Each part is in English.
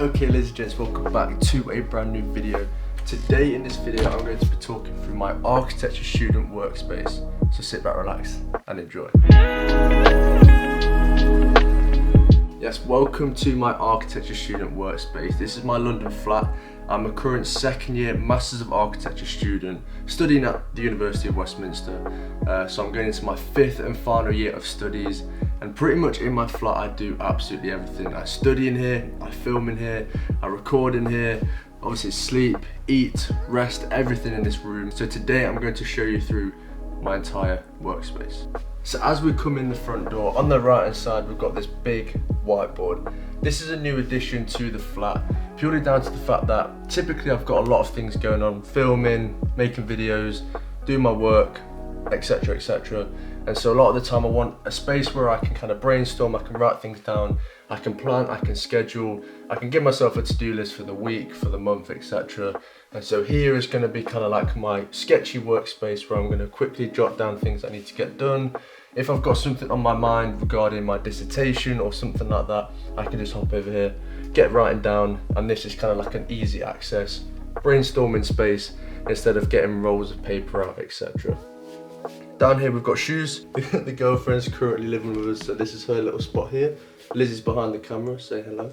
Okay, ladies and gents, welcome back to a brand new video. Today in this video I'm going to be talking through my architecture student workspace. So sit back, relax and enjoy. Yes, welcome to my architecture student workspace. This is my London flat. I'm a current second year Masters of Architecture student studying at the University of Westminster. So I'm going into my 5th and final year of studies, and pretty much in my flat I do absolutely everything. I study in here, I film in here, I record in here, obviously sleep, eat, rest, everything in this room. So today I'm going to show you through my entire workspace. So as we come in the front door, on the right hand side we've got this big whiteboard. This is a new addition to the flat, purely down to the fact that typically I've got a lot of things going on, filming, making videos, doing my work, etc, etc. And so a lot of the time I want a space where I can kind of brainstorm, I can write things down, I can plan, I can schedule, I can give myself a to-do list for the week, for the month, etc. And so here is going to be kind of like my sketchy workspace where I'm going to quickly jot down things I need to get done. If I've got something on my mind regarding my dissertation or something like that, I can just hop over here, get writing down, and this is kind of like an easy access brainstorming space instead of getting rolls of paper out, etc. Down here we've got shoes. The girlfriend's currently living with us, so this is her little spot here. Lizzie's behind the camera, say hello.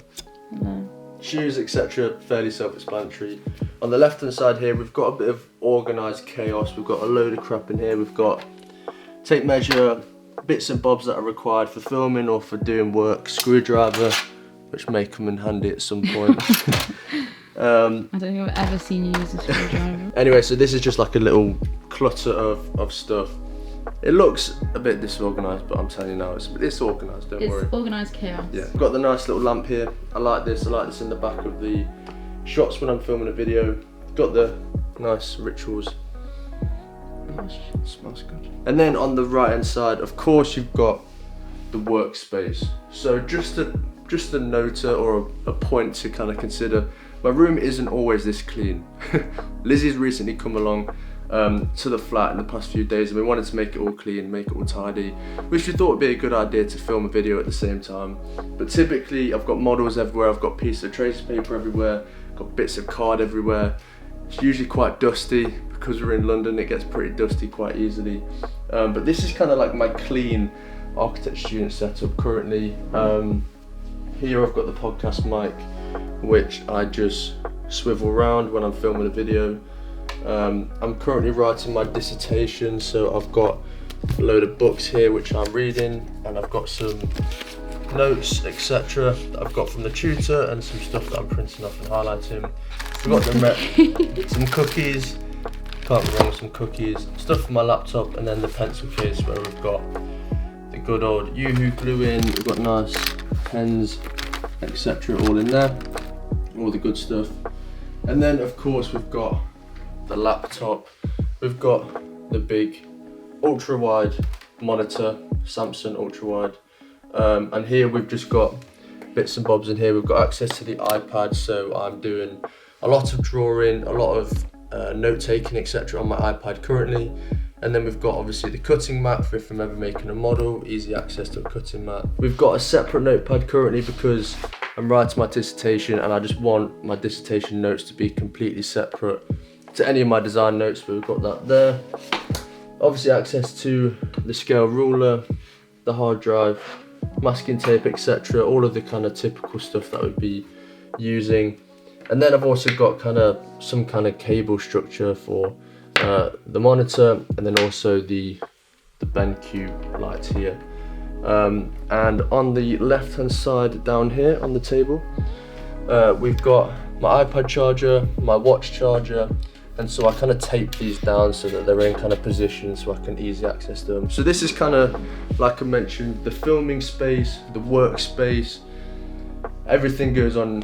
Hello. Shoes, etc, fairly self-explanatory. On the left hand side here we've got a bit of organised chaos. We've got a load of crap in here. We've got tape measure, bits and bobs that are required for filming or for doing work, screwdriver, which may come in handy at some point. I don't think I've ever seen you use a screwdriver. Anyway, so this is just like a little clutter of stuff. It looks a bit disorganised, but I'm telling you now, it's organised, don't worry. It's organised chaos. Yeah, I've got the nice little lamp here. I like this in the back of the shots when I'm filming a video. Got the nice rituals. Gosh. Smells good. And then on the right hand side, of course, you've got the workspace. So just a nota or a point to kind of consider. My room isn't always this clean. Lizzie's recently come along to the flat in the past few days, and we wanted to make it all clean, make it all tidy, which we thought would be a good idea to film a video at the same time. But typically I've got models everywhere, I've got pieces of trace paper everywhere, got bits of card everywhere. It's usually quite dusty. Because we're in London, it gets pretty dusty quite easily. But this is kind of like my clean architecture student setup currently. Here I've got the podcast mic, which I just swivel around when I'm filming a video. I'm currently writing my dissertation, so I've got a load of books here which I'm reading, and I've got some notes, etc. that I've got from the tutor, and some stuff that I'm printing off and highlighting. We've got some cookies. Can't go wrong with some cookies, stuff for my laptop, and then the pencil case where we've got the good old Yoo-hoo glue in, we've got nice pens, etc. all in there, all the good stuff. And then of course we've got the laptop, we've got the big ultra-wide monitor, Samsung ultra-wide, and here we've just got bits and bobs in here. We've got access to the iPad, so I'm doing a lot of drawing, a lot of note taking, etc. on my iPad currently. And then we've got obviously the cutting mat for if I'm ever making a model, easy access to a cutting mat. We've got a separate notepad currently because I'm writing my dissertation and I just want my dissertation notes to be completely separate to any of my design notes, but we've got that there. Obviously access to the scale ruler, the hard drive, masking tape, etc. all of the kind of typical stuff that we'd be using. And then I've also got some kind of cable structure for the monitor, and then also the BenQ light here. And on the left hand side down here on the table, we've got my iPad charger, my watch charger, and so I kind of tape these down so that they're in kind of position so I can easily access them. So this is kind of, like I mentioned, the filming space, the workspace. Everything goes on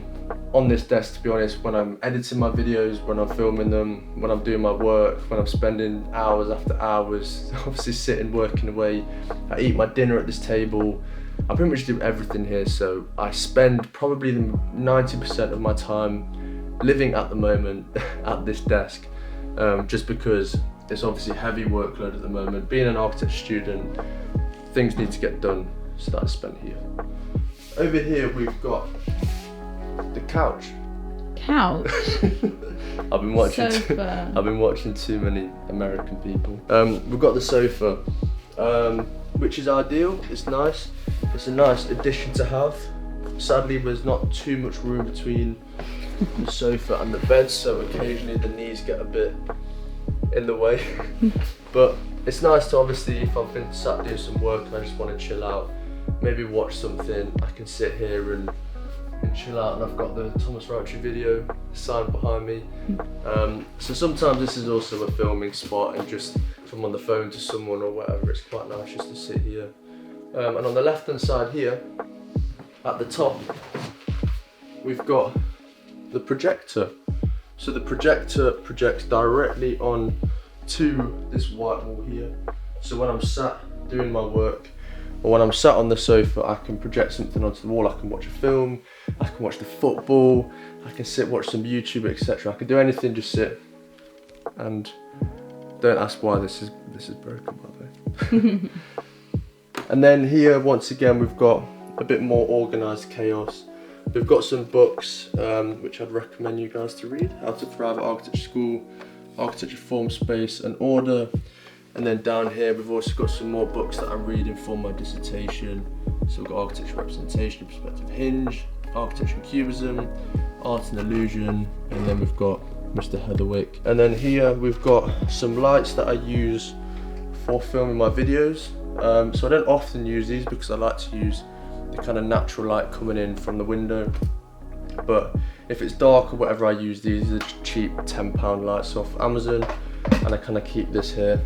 this desk, to be honest, when I'm editing my videos, when I'm filming them, when I'm doing my work, when I'm spending hours after hours obviously sitting working away. I eat my dinner at this table. I pretty much do everything here, so I spend probably 90% of my time living at the moment at this desk, just because it's obviously heavy workload at the moment. Being an architecture student, things need to get done, so that's spent here. Over here we've got the couch. Couch? I've been watching. Sofa. I've been watching too many American people. We've got the sofa, which is ideal. It's nice. It's a nice addition to have. Sadly, there's not too much room between the sofa and the bed, so occasionally the knees get a bit in the way. But it's nice to, obviously, if I've been sat doing some work and I just want to chill out, maybe watch something, I can sit here and chill out, and I've got the Thomas Rowntree video sign behind me. So sometimes this is also a filming spot, and just if I'm on the phone to someone or whatever, it's quite nice just to sit here. And on the left hand side here, at the top, we've got the projector. So the projector projects directly on to this white wall here. So when I'm sat doing my work, or when I'm sat on the sofa, I can project something onto the wall. I can watch a film, I can watch the football, I can sit, watch some YouTube, etc. I can do anything, just sit. And don't ask why this is broken, by the way. And then here, once again, we've got a bit more organised chaos. We've got some books, which I'd recommend you guys to read. How to Thrive at Architecture School, Architecture, Form, Space and Order. And then down here, we've also got some more books that I'm reading for my dissertation. So we've got Architecture Representation, Perspective Hinge, Architecture and Cubism, Art and Illusion, and then we've got Mr. Heatherwick. And then here we've got some lights that I use for filming my videos. So I don't often use these because I like to use the kind of natural light coming in from the window. But if it's dark or whatever, I use these. These are cheap £10 lights off Amazon, and I kind of keep this here.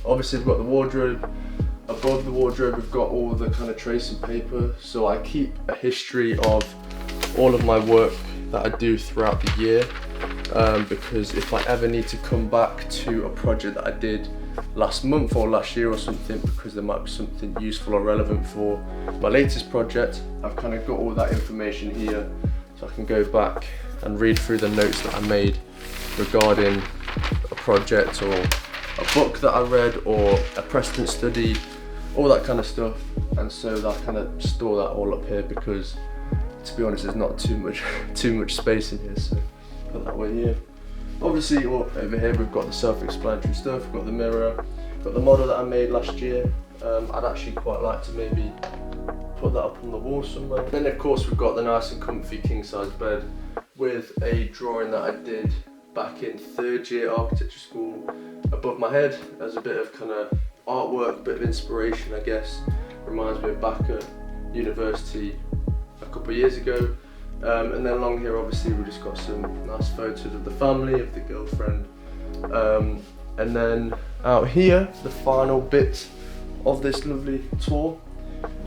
Obviously, we've got the wardrobe. Above the wardrobe, we've got all the kind of tracing paper. So I keep a history of all of my work that I do throughout the year, because if I ever need to come back to a project that I did last month or last year or something, because there might be something useful or relevant for my latest project, I've kind of got all that information here, so I can go back and read through the notes that I made regarding a project or a book that I read or a precedent study, all that kind of stuff. And so I kind of store that all up here, because to be honest, there's not too much space in here, so put that way here. Obviously, over here we've got the self-explanatory stuff. We've got the mirror, got the model that I made last year. I'd actually quite like to maybe put that up on the wall somewhere. Then of course we've got the nice and comfy king-size bed with a drawing that I did back in 3rd year architecture school above my head as a bit of kind of artwork, bit of inspiration, I guess. Reminds me of back at university a couple of years ago. And then along here, obviously, we've just got some nice photos of the family, of the girlfriend. And then out here, the final bit of this lovely tour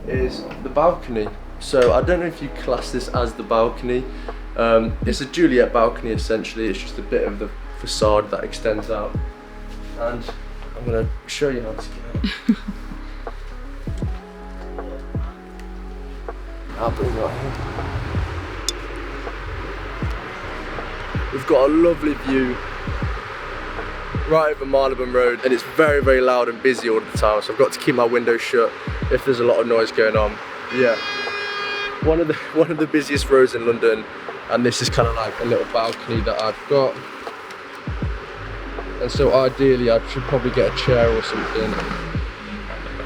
is the balcony. So I don't know if you class this as the balcony. It's a Juliet balcony, essentially. It's just a bit of the facade that extends out. And I'm going to show you how to get out. I'll bring it right here. We've got a lovely view right over Marylebone Road, and it's very, very loud and busy all the time, so I've got to keep my window shut if there's a lot of noise going on. Yeah, one of the busiest roads in London, and this is kind of like a little balcony that I've got. And so ideally I should probably get a chair or something.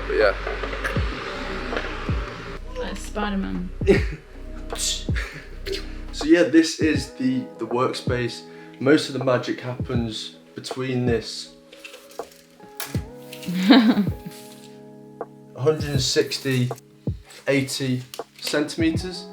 But yeah. Like Spider-Man. So yeah, this is the workspace. Most of the magic happens between this 160, 80 centimeters.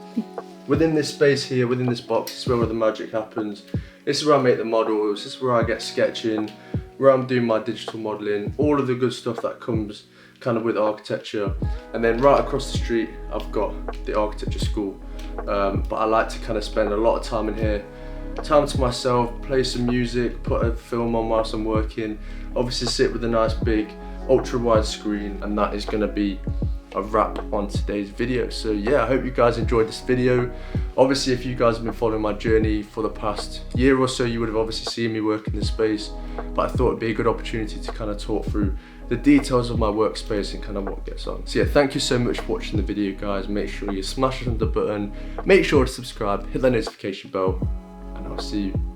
Within this space here, within this box, this is where all the magic happens. This is where I make the models, this is where I get sketching, where I'm doing my digital modeling, all of the good stuff that comes kind of with architecture. And then right across the street, I've got the architecture school. But I like to kind of spend a lot of time in here, time to myself, play some music, put a film on whilst I'm working, obviously sit with a nice big ultra wide screen, and that is going to be a wrap on today's video. So yeah, I hope you guys enjoyed this video. Obviously, if you guys have been following my journey for the past year or so, you would have obviously seen me work in this space, but I thought it'd be a good opportunity to kind of talk through the the details of my workspace and kind of what gets on. So yeah, thank you so much for watching the video, guys. Make sure you smash the button, make sure to subscribe, hit that notification bell, and I'll see you